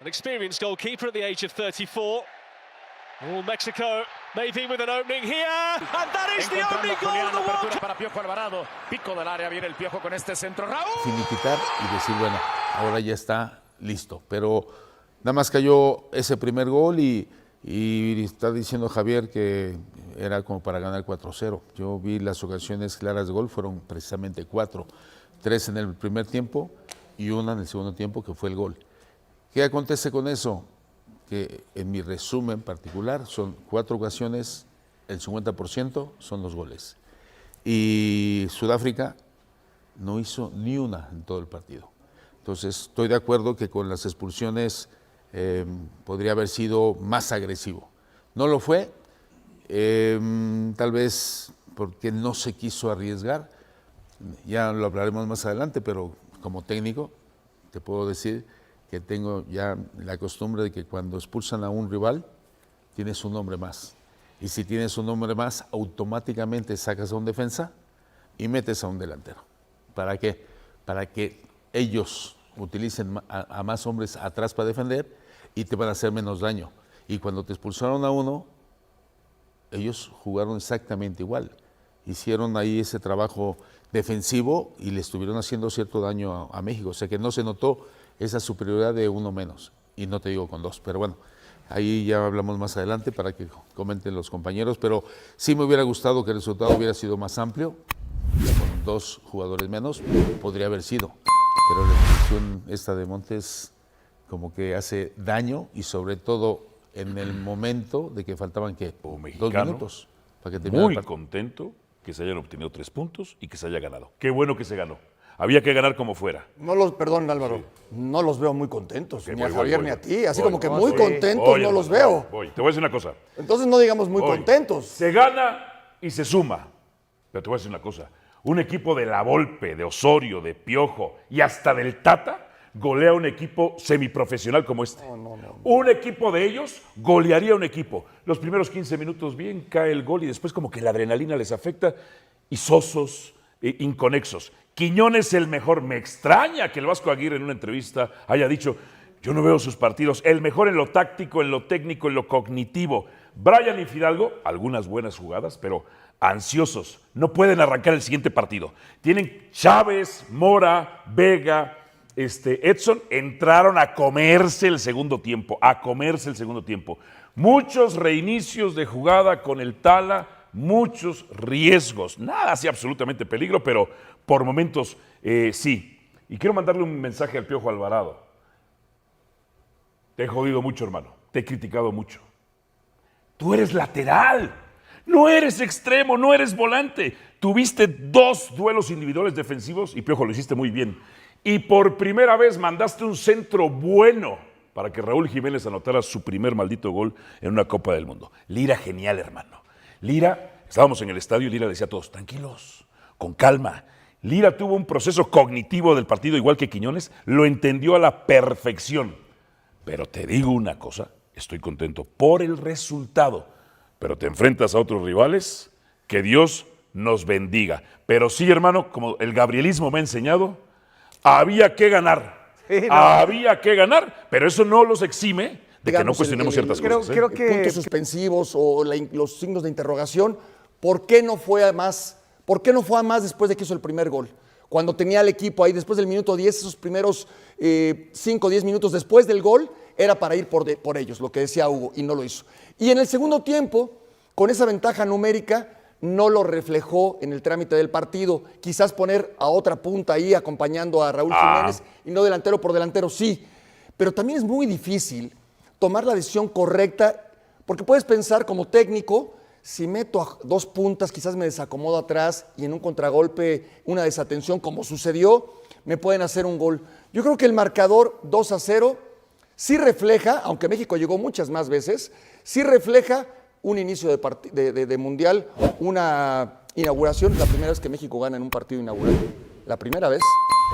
An experienced goalkeeper at the age of 34. All Mexico maybe with an opening here, and that is the only goal of the World Cup. Para Piojo Alvarado, pico del área, viene el Piojo con este centro. Raúl. Finiquitar y decir, bueno, ahora ya está listo. Pero nada más cayó ese primer gol y está diciendo Javier que era como para ganar 4-0. Yo vi las ocasiones claras de gol, fueron precisamente 4. 3 en el primer tiempo y una en el segundo tiempo, que fue el gol. ¿Qué acontece con eso? Que en mi resumen particular son 4 ocasiones, el 50% son los goles. Y Sudáfrica no hizo ni una en todo el partido. Entonces estoy de acuerdo que con las expulsiones podría haber sido más agresivo. No lo fue, tal vez porque no se quiso arriesgar. Ya lo hablaremos más adelante, pero como técnico te puedo decir que tengo ya la costumbre de que cuando expulsan a un rival, tienes un hombre más. Y si tienes un hombre más, automáticamente sacas a un defensa y metes a un delantero. ¿Para qué? Para que ellos utilicen a más hombres atrás para defender y te van a hacer menos daño. Y cuando te expulsaron a uno, ellos jugaron exactamente igual. Hicieron ahí ese trabajo defensivo y le estuvieron haciendo cierto daño a México. O sea que no se notó esa superioridad de uno menos, y no te digo con 2, pero bueno, ahí ya hablamos más adelante para que comenten los compañeros, pero sí me hubiera gustado que el resultado hubiera sido más amplio, con 2 jugadores menos, podría haber sido, pero la expulsión esta de Montes como que hace daño, y sobre todo en el momento de que faltaban, ¿qué? 2 minutos. Para que muy contento que se hayan obtenido 3 puntos y que se haya ganado. Qué bueno que se ganó. Había que ganar como fuera. Perdón, Álvaro, sí. No los veo muy contentos, okay, ni a Javier ni a ti, así como que voy, muy contentos no los veo. Te voy a decir una cosa. Entonces no digamos muy contentos. Se gana y se suma. Pero te voy a decir una cosa. Un equipo de La Volpe, de Osorio, de Piojo y hasta del Tata golea a un equipo semiprofesional como este. No. Un equipo de ellos golearía a un equipo. Los primeros 15 minutos bien, cae el gol y después como que la adrenalina les afecta y sosos, inconexos. Quiñones el mejor. Me extraña que el Vasco Aguirre en una entrevista haya dicho, yo no veo sus partidos, el mejor en lo táctico, en lo técnico, en lo cognitivo. Brian y Fidalgo, algunas buenas jugadas, pero ansiosos, no pueden arrancar el siguiente partido. Tienen Chávez, Mora, Vega, Edson, entraron a comerse el segundo tiempo, Muchos reinicios de jugada con el Tala, muchos riesgos, nada así absolutamente peligro, pero por momentos sí. Y quiero mandarle un mensaje al Piojo Alvarado. Te he jodido mucho, hermano, te he criticado mucho. Tú eres lateral, no eres extremo, no eres volante. Tuviste 2 duelos individuales defensivos y Piojo lo hiciste muy bien. Y por primera vez mandaste un centro bueno para que Raúl Jiménez anotara su primer maldito gol en una Copa del Mundo. Lira genial, hermano. Lira, estábamos en el estadio y Lira decía a todos, tranquilos, con calma. Lira tuvo un proceso cognitivo del partido igual que Quiñones, lo entendió a la perfección. Pero te digo una cosa, estoy contento por el resultado, pero te enfrentas a otros rivales, que Dios nos bendiga. Pero sí, hermano, como el gabrielismo me ha enseñado, había que ganar. Sí, no. Había que ganar, pero eso no los exime de que no cuestionemos ciertas cosas. Creo que puntos suspensivos o los signos de interrogación, ¿por qué no fue a más? ¿Por qué no fue a más después de que hizo el primer gol? Cuando tenía el equipo ahí, después del minuto 10, esos primeros 5 o 10 minutos después del gol, era para ir por ellos, lo que decía Hugo, y no lo hizo. Y en el segundo tiempo, con esa ventaja numérica, no lo reflejó en el trámite del partido. Quizás poner a otra punta ahí acompañando a Raúl Jiménez y no delantero por delantero, sí. Pero también es muy difícil tomar la decisión correcta, porque puedes pensar como técnico, si meto a 2 puntas, quizás me desacomodo atrás y en un contragolpe, una desatención como sucedió, me pueden hacer un gol. Yo creo que el marcador 2-0 sí refleja, aunque México llegó muchas más veces, sí refleja un inicio de Mundial, una inauguración, la primera vez que México gana en un partido inaugural. La primera vez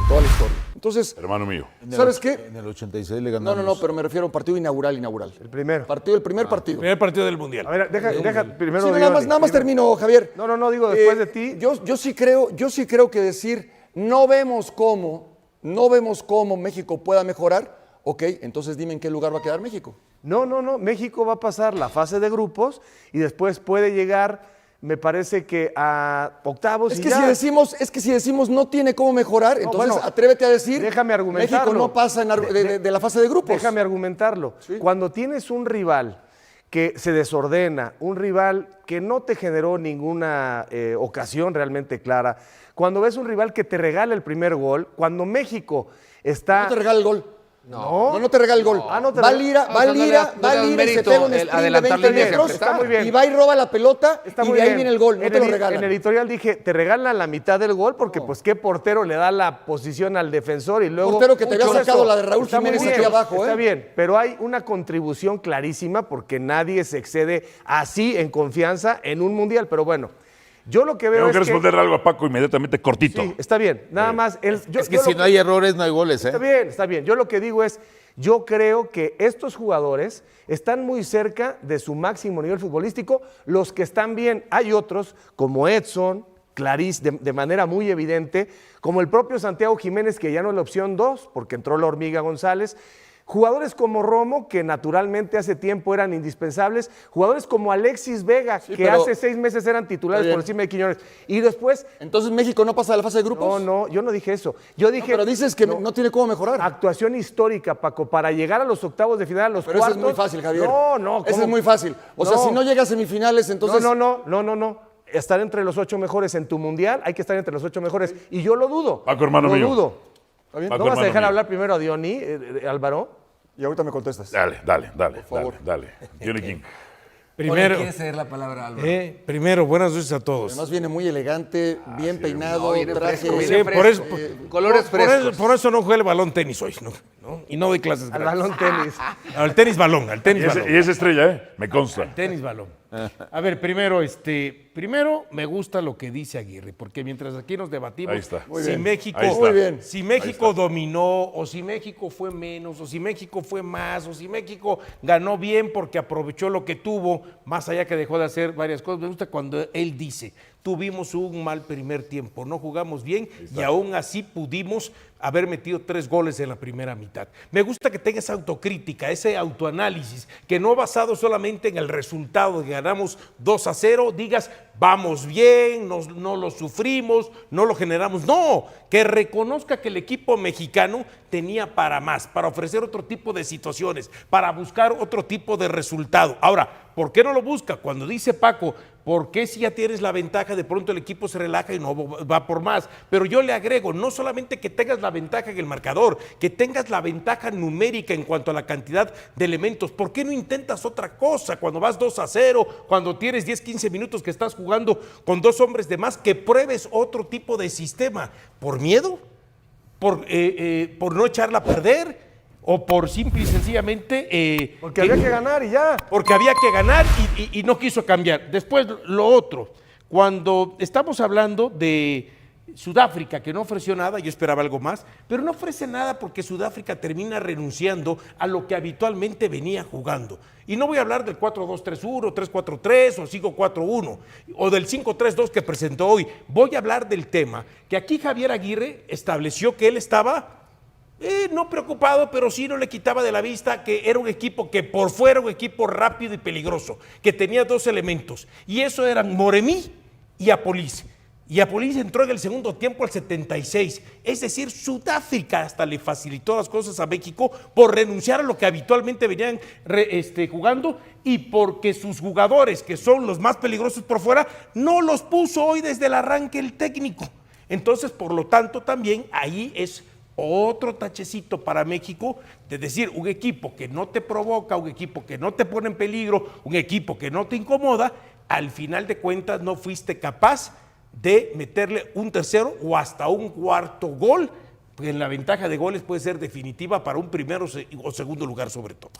en toda la historia. Entonces, hermano mío, ¿sabes qué? En el 86 le ganamos. No, pero me refiero a un partido inaugural. El primero. El primer partido. El primer partido del Mundial. A ver, deja primero. Sí, nada más termino, Javier. No, digo, después de ti. Yo sí creo que decir no vemos cómo México pueda mejorar, Ok, entonces dime en qué lugar va a quedar México. No. México va a pasar la fase de grupos y después puede llegar, me parece que a octavos Es y que, ya. si decimos no tiene cómo mejorar, entonces bueno, atrévete a decir déjame argumentarlo. México no pasa de la fase de grupos. Déjame argumentarlo. Sí. Cuando tienes un rival que se desordena, un rival que no te generó ninguna ocasión realmente clara, cuando ves un rival que te regala el primer gol, cuando México está... No te regala el gol. No te regala el gol. Ah, no te va regala- Lira y se pega un sprint de 20 metros Está muy bien. y va y roba la pelota Está y muy de ahí bien. viene el gol. No En te lo el regalan. editorial dije, te regalan la mitad del gol porque pues qué portero le da la posición al defensor y luego... Portero que te había Mucho sacado eso. la de Raúl Está muy Jiménez bien, aquí abajo, Está ¿eh? bien, pero hay una contribución clarísima porque nadie se excede así en confianza en un mundial. Pero bueno, yo lo que veo Tengo es que responder algo a Paco inmediatamente cortito. Sí, está bien. Nada más... Es que si no hay errores, no hay goles, ¿eh? Está bien. Yo lo que digo es, yo creo que estos jugadores están muy cerca de su máximo nivel futbolístico. Los que están bien, hay otros, como Edson, Clarice, de manera muy evidente, como el propio Santiago Jiménez, que ya no es la opción 2, porque entró la Hormiga González. Jugadores como Romo, que naturalmente hace tiempo eran indispensables. Jugadores como Alexis Vega, que pero- hace 6 meses eran titulares Está bien. por encima de Quiñones. Y después, Entonces México no pasa de la fase de grupos. no, yo no dije eso. Yo dije... Pero dices que no tiene cómo mejorar. Actuación histórica, Paco, para llegar a los octavos de final, a los Pero eso cuartos. es muy fácil, Javier. No. Eso ¿cómo? es muy fácil. O sea, si no llega a semifinales, entonces... No. Estar entre los 8 mejores en tu mundial, hay que estar entre los 8 mejores. Y yo lo dudo. Paco, hermano lo mío. dudo. ¿Está bien? Paco, ¿No vas a hermano dejar mío. hablar primero a Diony, Álvaro? Y ahorita me contestas. Dale. Johnny King. Primero, ¿Quiere ceder la palabra a Álvaro? primero, buenas noches a todos. Además viene muy elegante, bien peinado, viene traje... fresco, Sí, viene por eso, Colores frescos. por eso no jugué el balón tenis hoy, ¿no? Y no doy clases Al gratis. balón tenis. Al tenis balón, al tenis Y balón. es estrella, ¿eh? Me consta. Tenis balón. A ver, primero me gusta lo que dice Aguirre, porque mientras aquí nos debatimos Ahí está. Muy si bien. México, Ahí está. Muy bien. si México dominó, o si México fue menos, o si México fue más, o si México ganó bien porque aprovechó lo que tuvo, más allá que dejó de hacer varias cosas. Me gusta cuando él dice, tuvimos un mal primer tiempo, no jugamos bien y aún así pudimos haber metido 3 goles en la primera mitad. Me gusta que tenga esa autocrítica, ese autoanálisis, que no basado solamente en el resultado de que ganamos 2-0, digas, vamos bien, no lo sufrimos, no lo generamos. No, que reconozca que el equipo mexicano tenía para más, para ofrecer otro tipo de situaciones, para buscar otro tipo de resultado. Ahora, ¿por qué no lo busca? Cuando dice Paco, ¿por qué si ya tienes la ventaja, de pronto el equipo se relaja y no va por más? Pero yo le agrego, no solamente que tengas la ventaja en el marcador, que tengas la ventaja numérica en cuanto a la cantidad de elementos. ¿Por qué no intentas otra cosa cuando vas 2-0, cuando tienes 10, 15 minutos que estás jugando con 2 hombres de más, que pruebes otro tipo de sistema? ¿Por miedo? ¿Por no echarla a perder? ¿O por simple y sencillamente... Porque había que ganar y ya. Porque había que ganar y no quiso cambiar. Después, lo otro, cuando estamos hablando de Sudáfrica, que no ofreció nada, yo esperaba algo más, pero no ofrece nada porque Sudáfrica termina renunciando a lo que habitualmente venía jugando. Y no voy a hablar del 4-2-3-1, 3-4-3 o 5-4-1, o del 5-3-2 que presentó hoy. Voy a hablar del tema que aquí Javier Aguirre estableció que él estaba... no preocupado, pero sí no le quitaba de la vista que era un equipo que por fuera un equipo rápido y peligroso, que tenía 2 elementos, y eso eran Moremí y Apolis. Y Apolis entró en el segundo tiempo al 76, es decir, Sudáfrica hasta le facilitó las cosas a México por renunciar a lo que habitualmente venían jugando y porque sus jugadores, que son los más peligrosos por fuera, no los puso hoy desde el arranque el técnico. Entonces, por lo tanto, también ahí es otro tachecito para México, de decir, un equipo que no te provoca, un equipo que no te pone en peligro, un equipo que no te incomoda, al final de cuentas no fuiste capaz de meterle un tercero o hasta un cuarto gol, porque la ventaja de goles puede ser definitiva para un primero o segundo lugar sobre todo.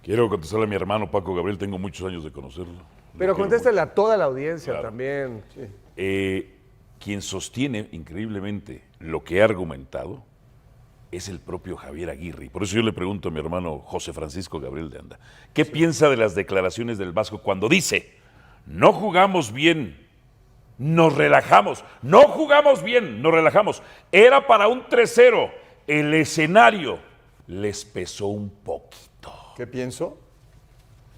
Quiero contestarle a mi hermano Paco Gabriel, tengo muchos años de conocerlo. Pero Lo quiero contéstale a toda la audiencia Claro. también. Quien sostiene increíblemente lo que he argumentado es el propio Javier Aguirre. Por eso yo le pregunto a mi hermano José Francisco Gabriel de Anda, ¿qué piensa de las declaraciones del Vasco cuando dice, no jugamos bien, nos relajamos, no jugamos bien, nos relajamos? Era para un 3-0 el escenario les pesó un poquito. ¿Qué pienso?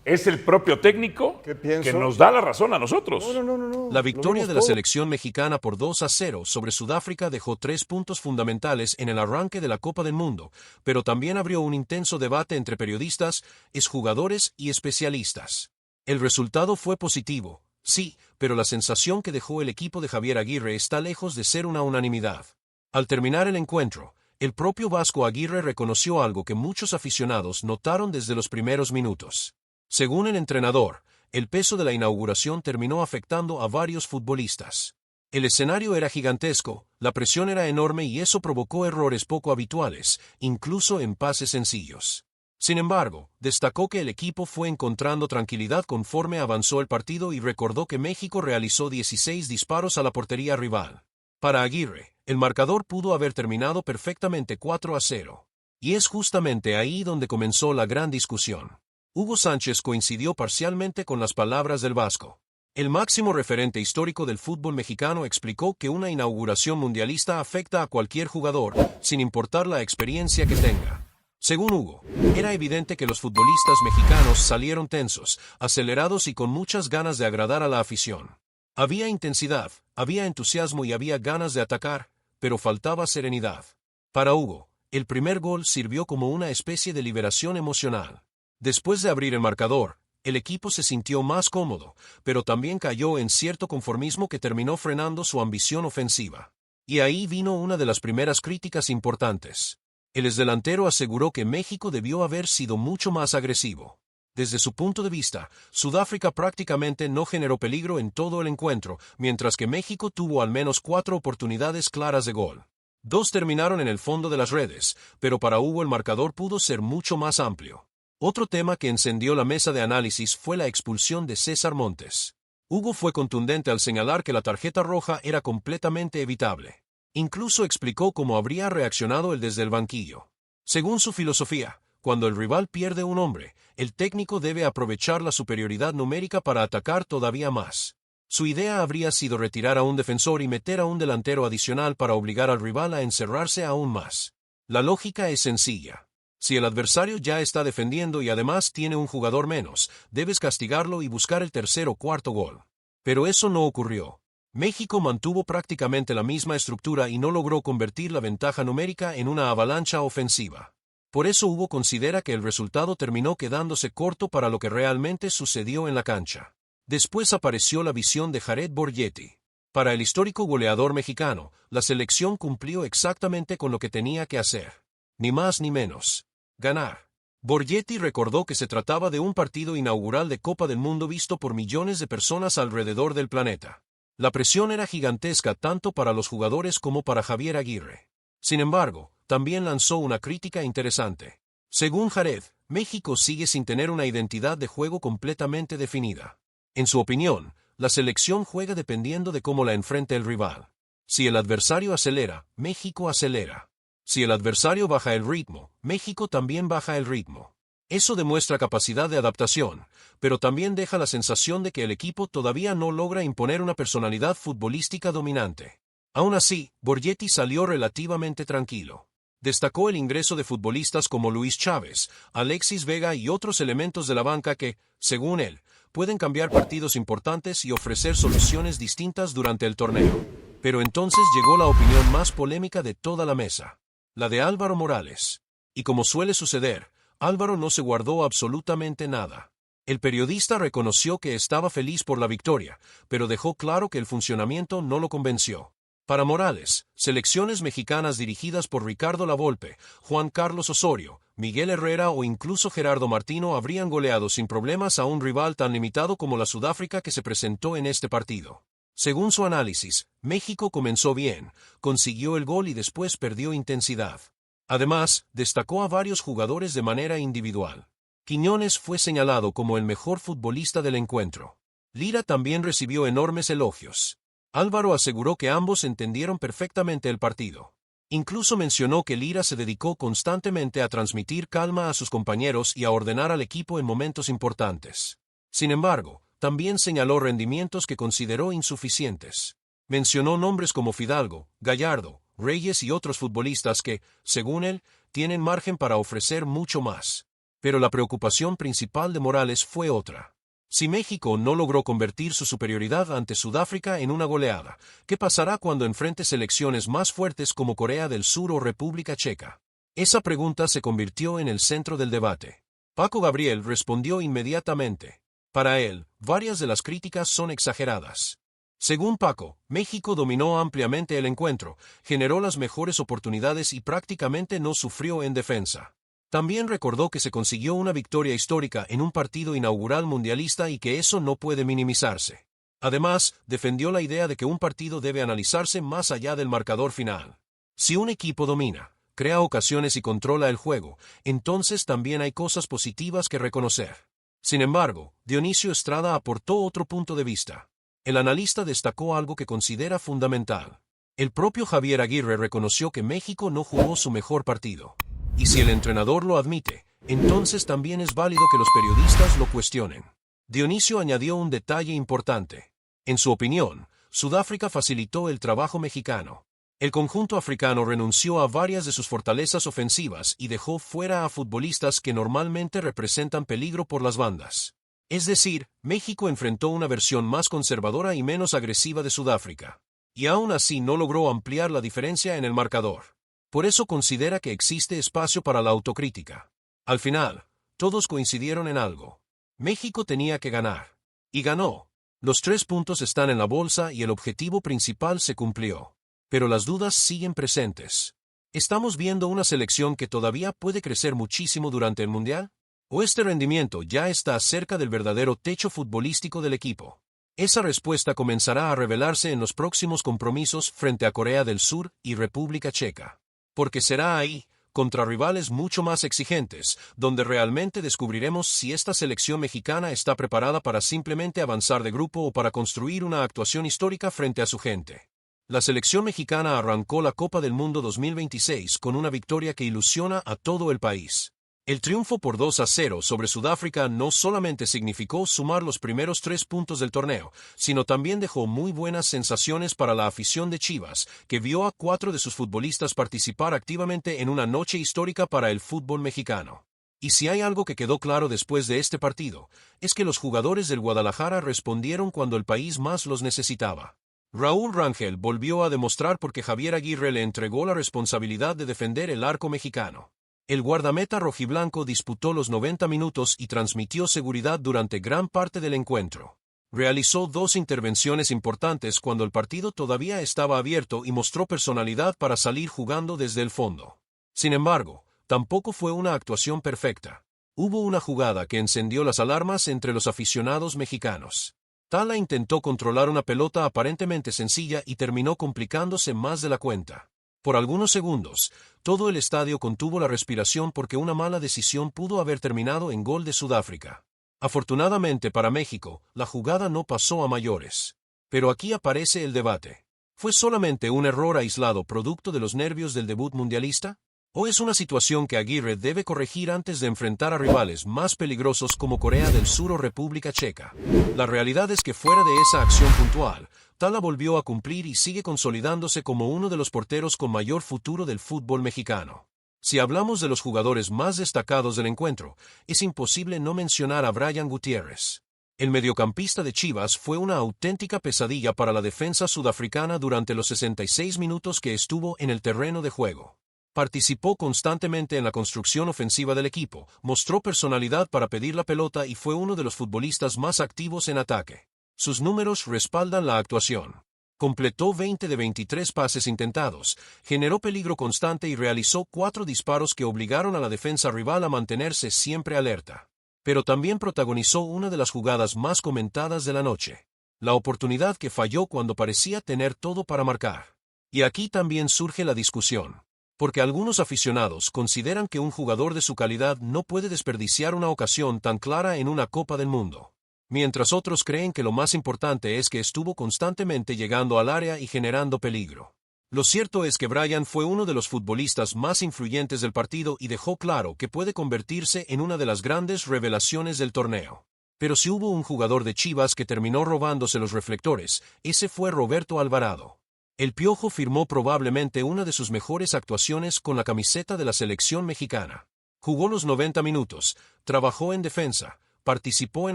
Es el propio técnico ¿Qué pienso? que nos da la razón a nosotros. No. La victoria Lo de vimos la todo. selección mexicana por 2-0 sobre Sudáfrica dejó 3 puntos fundamentales en el arranque de la Copa del Mundo, pero también abrió un intenso debate entre periodistas, exjugadores y especialistas. El resultado fue positivo, sí, pero la sensación que dejó el equipo de Javier Aguirre está lejos de ser una unanimidad. Al terminar el encuentro, el propio Vasco Aguirre reconoció algo que muchos aficionados notaron desde los primeros minutos. Según el entrenador, el peso de la inauguración terminó afectando a varios futbolistas. El escenario era gigantesco, la presión era enorme y eso provocó errores poco habituales, incluso en pases sencillos. Sin embargo, destacó que el equipo fue encontrando tranquilidad conforme avanzó el partido y recordó que México realizó 16 disparos a la portería rival. Para Aguirre, el marcador pudo haber terminado perfectamente 4-0. Y es justamente ahí donde comenzó la gran discusión. Hugo Sánchez coincidió parcialmente con las palabras del Vasco. El máximo referente histórico del fútbol mexicano explicó que una inauguración mundialista afecta a cualquier jugador, sin importar la experiencia que tenga. Según Hugo, era evidente que los futbolistas mexicanos salieron tensos, acelerados y con muchas ganas de agradar a la afición. Había intensidad, había entusiasmo y había ganas de atacar, pero faltaba serenidad. Para Hugo, el primer gol sirvió como una especie de liberación emocional. Después de abrir el marcador, el equipo se sintió más cómodo, pero también cayó en cierto conformismo que terminó frenando su ambición ofensiva. Y ahí vino una de las primeras críticas importantes. El exdelantero aseguró que México debió haber sido mucho más agresivo. Desde su punto de vista, Sudáfrica prácticamente no generó peligro en todo el encuentro, mientras que México tuvo al menos 4 oportunidades claras de gol. 2 terminaron en el fondo de las redes, pero para Hugo el marcador pudo ser mucho más amplio. Otro tema que encendió la mesa de análisis fue la expulsión de César Montes. Hugo fue contundente al señalar que la tarjeta roja era completamente evitable. Incluso explicó cómo habría reaccionado él desde el banquillo. Según su filosofía, cuando el rival pierde un hombre, el técnico debe aprovechar la superioridad numérica para atacar todavía más. Su idea habría sido retirar a un defensor y meter a un delantero adicional para obligar al rival a encerrarse aún más. La lógica es sencilla. Si el adversario ya está defendiendo y además tiene un jugador menos, debes castigarlo y buscar el tercer o cuarto gol. Pero eso no ocurrió. México mantuvo prácticamente la misma estructura y no logró convertir la ventaja numérica en una avalancha ofensiva. Por eso Hugo considera que el resultado terminó quedándose corto para lo que realmente sucedió en la cancha. Después apareció la visión de Jared Borgetti. Para el histórico goleador mexicano, la selección cumplió exactamente con lo que tenía que hacer. Ni más ni menos. Ganar. Borgetti recordó que se trataba de un partido inaugural de Copa del Mundo visto por millones de personas alrededor del planeta. La presión era gigantesca tanto para los jugadores como para Javier Aguirre. Sin embargo, también lanzó una crítica interesante. Según Jared, México sigue sin tener una identidad de juego completamente definida. En su opinión, la selección juega dependiendo de cómo la enfrente el rival. Si el adversario acelera, México acelera. Si el adversario baja el ritmo, México también baja el ritmo. Eso demuestra capacidad de adaptación, pero también deja la sensación de que el equipo todavía no logra imponer una personalidad futbolística dominante. Aún así, Borgetti salió relativamente tranquilo. Destacó el ingreso de futbolistas como Luis Chávez, Alexis Vega y otros elementos de la banca que, según él, pueden cambiar partidos importantes y ofrecer soluciones distintas durante el torneo. Pero entonces llegó la opinión más polémica de toda la mesa. La de Álvaro Morales. Y como suele suceder, Álvaro no se guardó absolutamente nada. El periodista reconoció que estaba feliz por la victoria, pero dejó claro que el funcionamiento no lo convenció. Para Morales, selecciones mexicanas dirigidas por Ricardo Lavolpe, Juan Carlos Osorio, Miguel Herrera o incluso Gerardo Martino habrían goleado sin problemas a un rival tan limitado como la Sudáfrica que se presentó en este partido. Según su análisis, México comenzó bien, consiguió el gol y después perdió intensidad. Además, destacó a varios jugadores de manera individual. Quiñones fue señalado como el mejor futbolista del encuentro. Lira también recibió enormes elogios. Álvaro aseguró que ambos entendieron perfectamente el partido. Incluso mencionó que Lira se dedicó constantemente a transmitir calma a sus compañeros y a ordenar al equipo en momentos importantes. Sin embargo, también señaló rendimientos que consideró insuficientes. Mencionó nombres como Fidalgo, Gallardo, Reyes y otros futbolistas que, según él, tienen margen para ofrecer mucho más. Pero la preocupación principal de Morales fue otra. Si México no logró convertir su superioridad ante Sudáfrica en una goleada, ¿qué pasará cuando enfrente selecciones más fuertes como Corea del Sur o República Checa? Esa pregunta se convirtió en el centro del debate. Paco Gabriel respondió inmediatamente. Para él, varias de las críticas son exageradas. Según Paco, México dominó ampliamente el encuentro, generó las mejores oportunidades y prácticamente no sufrió en defensa. También recordó que se consiguió una victoria histórica en un partido inaugural mundialista y que eso no puede minimizarse. Además, defendió la idea de que un partido debe analizarse más allá del marcador final. Si un equipo domina, crea ocasiones y controla el juego, entonces también hay cosas positivas que reconocer. Sin embargo, Dionisio Estrada aportó otro punto de vista. El analista destacó algo que considera fundamental. El propio Javier Aguirre reconoció que México no jugó su mejor partido. Y si el entrenador lo admite, entonces también es válido que los periodistas lo cuestionen. Dionisio añadió un detalle importante. En su opinión, Sudáfrica facilitó el trabajo mexicano. El conjunto africano renunció a varias de sus fortalezas ofensivas y dejó fuera a futbolistas que normalmente representan peligro por las bandas. Es decir, México enfrentó una versión más conservadora y menos agresiva de Sudáfrica. Y aún así no logró ampliar la diferencia en el marcador. Por eso considera que existe espacio para la autocrítica. Al final, todos coincidieron en algo. México tenía que ganar. Y ganó. Los 3 puntos están en la bolsa y el objetivo principal se cumplió. Pero las dudas siguen presentes. ¿Estamos viendo una selección que todavía puede crecer muchísimo durante el Mundial? ¿O este rendimiento ya está cerca del verdadero techo futbolístico del equipo? Esa respuesta comenzará a revelarse en los próximos compromisos frente a Corea del Sur y República Checa. Porque será ahí, contra rivales mucho más exigentes, donde realmente descubriremos si esta selección mexicana está preparada para simplemente avanzar de grupo o para construir una actuación histórica frente a su gente. La selección mexicana arrancó la Copa del Mundo 2026 con una victoria que ilusiona a todo el país. El triunfo por 2-0 sobre Sudáfrica no solamente significó sumar los primeros 3 puntos del torneo, sino también dejó muy buenas sensaciones para la afición de Chivas, que vio a 4 de sus futbolistas participar activamente en una noche histórica para el fútbol mexicano. Y si hay algo que quedó claro después de este partido, es que los jugadores del Guadalajara respondieron cuando el país más los necesitaba. Raúl Rangel volvió a demostrar por qué Javier Aguirre le entregó la responsabilidad de defender el arco mexicano. El guardameta rojiblanco disputó los 90 minutos y transmitió seguridad durante gran parte del encuentro. Realizó 2 intervenciones importantes cuando el partido todavía estaba abierto y mostró personalidad para salir jugando desde el fondo. Sin embargo, tampoco fue una actuación perfecta. Hubo una jugada que encendió las alarmas entre los aficionados mexicanos. Tala intentó controlar una pelota aparentemente sencilla y terminó complicándose más de la cuenta. Por algunos segundos, todo el estadio contuvo la respiración porque una mala decisión pudo haber terminado en gol de Sudáfrica. Afortunadamente para México, la jugada no pasó a mayores. Pero aquí aparece el debate. ¿Fue solamente un error aislado producto de los nervios del debut mundialista? ¿O es una situación que Aguirre debe corregir antes de enfrentar a rivales más peligrosos como Corea del Sur o República Checa? La realidad es que fuera de esa acción puntual, Tala volvió a cumplir y sigue consolidándose como uno de los porteros con mayor futuro del fútbol mexicano. Si hablamos de los jugadores más destacados del encuentro, es imposible no mencionar a Brian Gutiérrez. El mediocampista de Chivas fue una auténtica pesadilla para la defensa sudafricana durante los 66 minutos que estuvo en el terreno de juego. Participó constantemente en la construcción ofensiva del equipo, mostró personalidad para pedir la pelota y fue uno de los futbolistas más activos en ataque. Sus números respaldan la actuación. Completó 20 de 23 pases intentados, generó peligro constante y realizó 4 disparos que obligaron a la defensa rival a mantenerse siempre alerta. Pero también protagonizó una de las jugadas más comentadas de la noche. La oportunidad que falló cuando parecía tener todo para marcar. Y aquí también surge la discusión. Porque algunos aficionados consideran que un jugador de su calidad no puede desperdiciar una ocasión tan clara en una Copa del Mundo. Mientras otros creen que lo más importante es que estuvo constantemente llegando al área y generando peligro. Lo cierto es que Brian fue uno de los futbolistas más influyentes del partido y dejó claro que puede convertirse en una de las grandes revelaciones del torneo. Pero si hubo un jugador de Chivas que terminó robándose los reflectores, ese fue Roberto Alvarado. El Piojo firmó probablemente una de sus mejores actuaciones con la camiseta de la selección mexicana. Jugó los 90 minutos, trabajó en defensa, participó en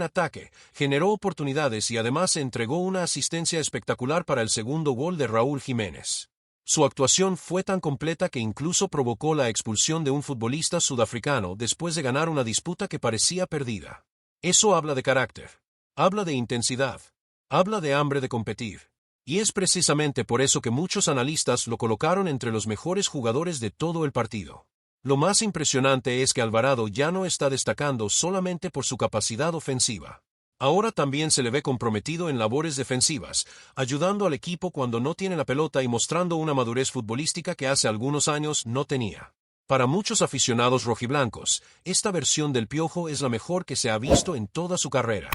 ataque, generó oportunidades y además entregó una asistencia espectacular para el segundo gol de Raúl Jiménez. Su actuación fue tan completa que incluso provocó la expulsión de un futbolista sudafricano después de ganar una disputa que parecía perdida. Eso habla de carácter, habla de intensidad, habla de hambre de competir. Y es precisamente por eso que muchos analistas lo colocaron entre los mejores jugadores de todo el partido. Lo más impresionante es que Alvarado ya no está destacando solamente por su capacidad ofensiva. Ahora también se le ve comprometido en labores defensivas, ayudando al equipo cuando no tiene la pelota y mostrando una madurez futbolística que hace algunos años no tenía. Para muchos aficionados rojiblancos, esta versión del Piojo es la mejor que se ha visto en toda su carrera.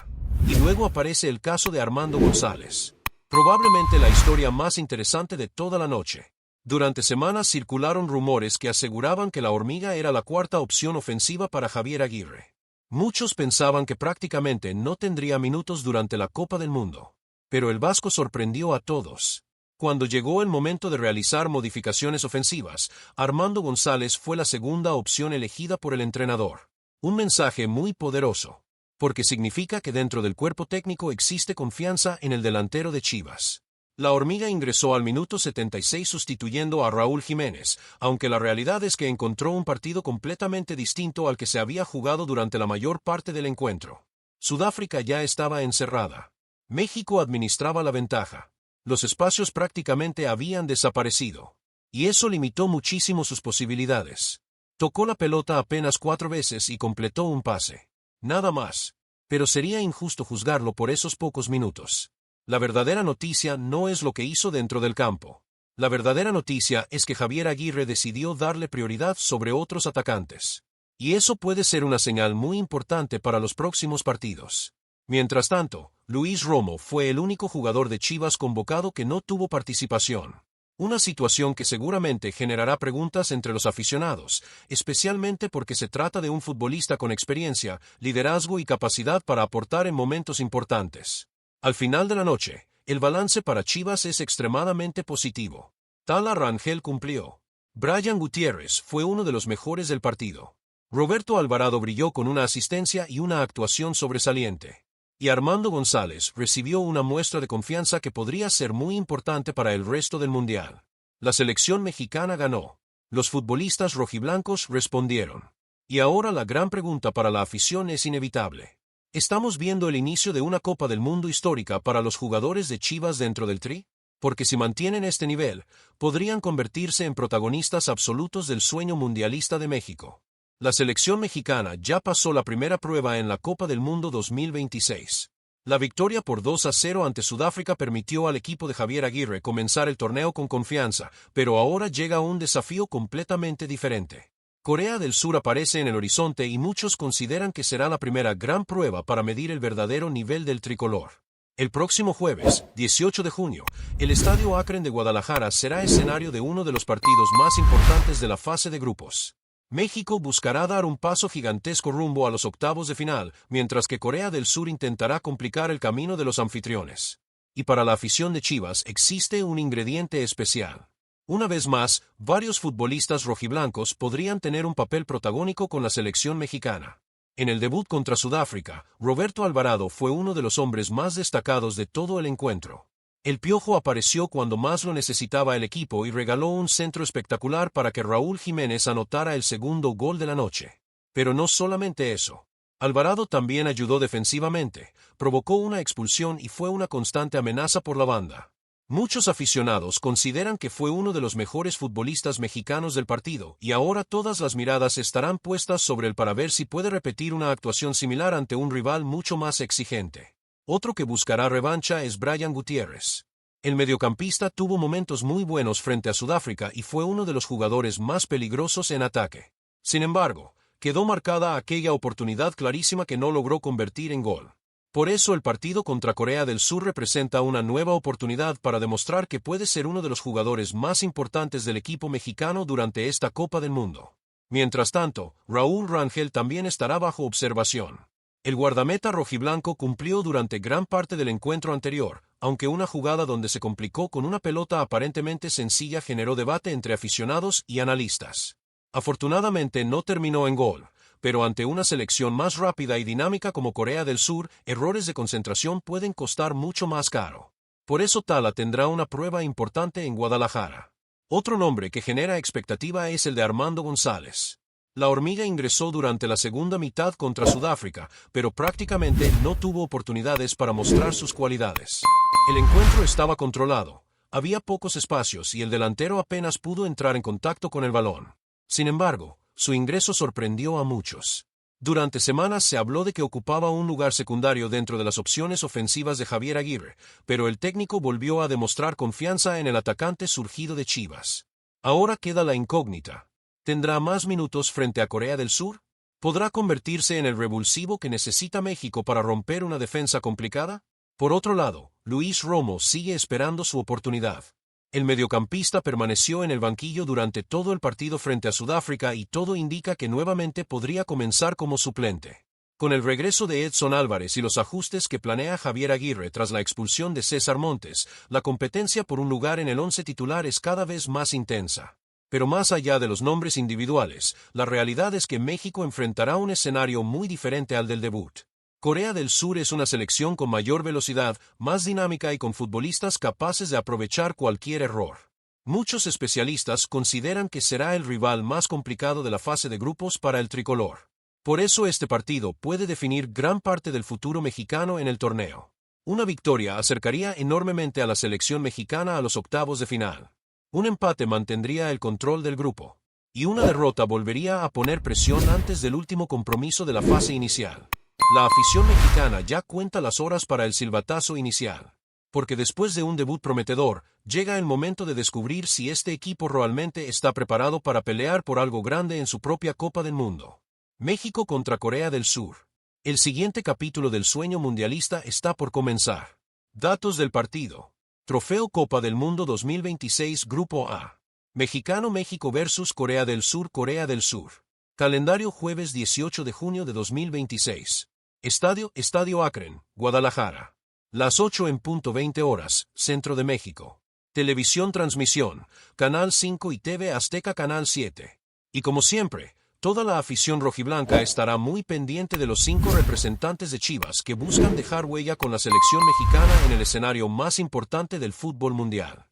Y luego aparece el caso de Armando González. Probablemente la historia más interesante de toda la noche. Durante semanas circularon rumores que aseguraban que la Hormiga era la cuarta opción ofensiva para Javier Aguirre. Muchos pensaban que prácticamente no tendría minutos durante la Copa del Mundo. Pero el vasco sorprendió a todos. Cuando llegó el momento de realizar modificaciones ofensivas, Armando González fue la segunda opción elegida por el entrenador. Un mensaje muy poderoso, porque significa que dentro del cuerpo técnico existe confianza en el delantero de Chivas. La Hormiga ingresó al minuto 76 sustituyendo a Raúl Jiménez, aunque la realidad es que encontró un partido completamente distinto al que se había jugado durante la mayor parte del encuentro. Sudáfrica ya estaba encerrada. México administraba la ventaja. Los espacios prácticamente habían desaparecido. Y eso limitó muchísimo sus posibilidades. Tocó la pelota apenas 4 veces y completó un pase. Nada más. Pero sería injusto juzgarlo por esos pocos minutos. La verdadera noticia no es lo que hizo dentro del campo. La verdadera noticia es que Javier Aguirre decidió darle prioridad sobre otros atacantes. Y eso puede ser una señal muy importante para los próximos partidos. Mientras tanto, Luis Romo fue el único jugador de Chivas convocado que no tuvo participación. Una situación que seguramente generará preguntas entre los aficionados, especialmente porque se trata de un futbolista con experiencia, liderazgo y capacidad para aportar en momentos importantes. Al final de la noche, el balance para Chivas es extremadamente positivo. Tala Rangel cumplió. Brian Gutiérrez fue uno de los mejores del partido. Roberto Alvarado brilló con una asistencia y una actuación sobresaliente. Y Armando González recibió una muestra de confianza que podría ser muy importante para el resto del Mundial. La selección mexicana ganó. Los futbolistas rojiblancos respondieron. Y ahora la gran pregunta para la afición es inevitable. ¿Estamos viendo el inicio de una Copa del Mundo histórica para los jugadores de Chivas dentro del Tri? Porque si mantienen este nivel, podrían convertirse en protagonistas absolutos del sueño mundialista de México. La selección mexicana ya pasó la primera prueba en la Copa del Mundo 2026. La victoria por 2-0 ante Sudáfrica permitió al equipo de Javier Aguirre comenzar el torneo con confianza, pero ahora llega un desafío completamente diferente. Corea del Sur aparece en el horizonte y muchos consideran que será la primera gran prueba para medir el verdadero nivel del tricolor. El próximo jueves, 18 de junio, el Estadio Akron de Guadalajara será escenario de uno de los partidos más importantes de la fase de grupos. México buscará dar un paso gigantesco rumbo a los octavos de final, mientras que Corea del Sur intentará complicar el camino de los anfitriones. Y para la afición de Chivas existe un ingrediente especial. Una vez más, varios futbolistas rojiblancos podrían tener un papel protagónico con la selección mexicana. En el debut contra Sudáfrica, Roberto Alvarado fue uno de los hombres más destacados de todo el encuentro. El Piojo apareció cuando más lo necesitaba el equipo y regaló un centro espectacular para que Raúl Jiménez anotara el segundo gol de la noche. Pero no solamente eso. Alvarado también ayudó defensivamente, provocó una expulsión y fue una constante amenaza por la banda. Muchos aficionados consideran que fue uno de los mejores futbolistas mexicanos del partido y ahora todas las miradas estarán puestas sobre él para ver si puede repetir una actuación similar ante un rival mucho más exigente. Otro que buscará revancha es Brian Gutiérrez. El mediocampista tuvo momentos muy buenos frente a Sudáfrica y fue uno de los jugadores más peligrosos en ataque. Sin embargo, quedó marcada aquella oportunidad clarísima que no logró convertir en gol. Por eso el partido contra Corea del Sur representa una nueva oportunidad para demostrar que puede ser uno de los jugadores más importantes del equipo mexicano durante esta Copa del Mundo. Mientras tanto, Raúl Rangel también estará bajo observación. El guardameta rojiblanco cumplió durante gran parte del encuentro anterior, aunque una jugada donde se complicó con una pelota aparentemente sencilla generó debate entre aficionados y analistas. Afortunadamente no terminó en gol, pero ante una selección más rápida y dinámica como Corea del Sur, errores de concentración pueden costar mucho más caro. Por eso Tala tendrá una prueba importante en Guadalajara. Otro nombre que genera expectativa es el de Armando González. La hormiga ingresó durante la segunda mitad contra Sudáfrica, pero prácticamente no tuvo oportunidades para mostrar sus cualidades. El encuentro estaba controlado, había pocos espacios y el delantero apenas pudo entrar en contacto con el balón. Sin embargo, su ingreso sorprendió a muchos. Durante semanas se habló de que ocupaba un lugar secundario dentro de las opciones ofensivas de Javier Aguirre, pero el técnico volvió a demostrar confianza en el atacante surgido de Chivas. Ahora queda la incógnita. ¿Tendrá más minutos frente a Corea del Sur? ¿Podrá convertirse en el revulsivo que necesita México para romper una defensa complicada? Por otro lado, Luis Romo sigue esperando su oportunidad. El mediocampista permaneció en el banquillo durante todo el partido frente a Sudáfrica y todo indica que nuevamente podría comenzar como suplente. Con el regreso de Edson Álvarez y los ajustes que planea Javier Aguirre tras la expulsión de César Montes, la competencia por un lugar en el once titular es cada vez más intensa. Pero más allá de los nombres individuales, la realidad es que México enfrentará un escenario muy diferente al del debut. Corea del Sur es una selección con mayor velocidad, más dinámica y con futbolistas capaces de aprovechar cualquier error. Muchos especialistas consideran que será el rival más complicado de la fase de grupos para el tricolor. Por eso este partido puede definir gran parte del futuro mexicano en el torneo. Una victoria acercaría enormemente a la selección mexicana a los octavos de final. Un empate mantendría el control del grupo. Y una derrota volvería a poner presión antes del último compromiso de la fase inicial. La afición mexicana ya cuenta las horas para el silbatazo inicial. Porque después de un debut prometedor, llega el momento de descubrir si este equipo realmente está preparado para pelear por algo grande en su propia Copa del Mundo. México contra Corea del Sur. El siguiente capítulo del sueño mundialista está por comenzar. Datos del partido. Trofeo Copa del Mundo 2026 Grupo A. Mexicano México vs Corea del Sur Corea del Sur. Calendario jueves 18 de junio de 2026. Estadio Akron, Guadalajara. Las 8:20 horas, Centro de México. Televisión transmisión, Canal 5 y TV Azteca Canal 7. Y como siempre, toda la afición rojiblanca estará muy pendiente de los 5 representantes de Chivas que buscan dejar huella con la selección mexicana en el escenario más importante del fútbol mundial.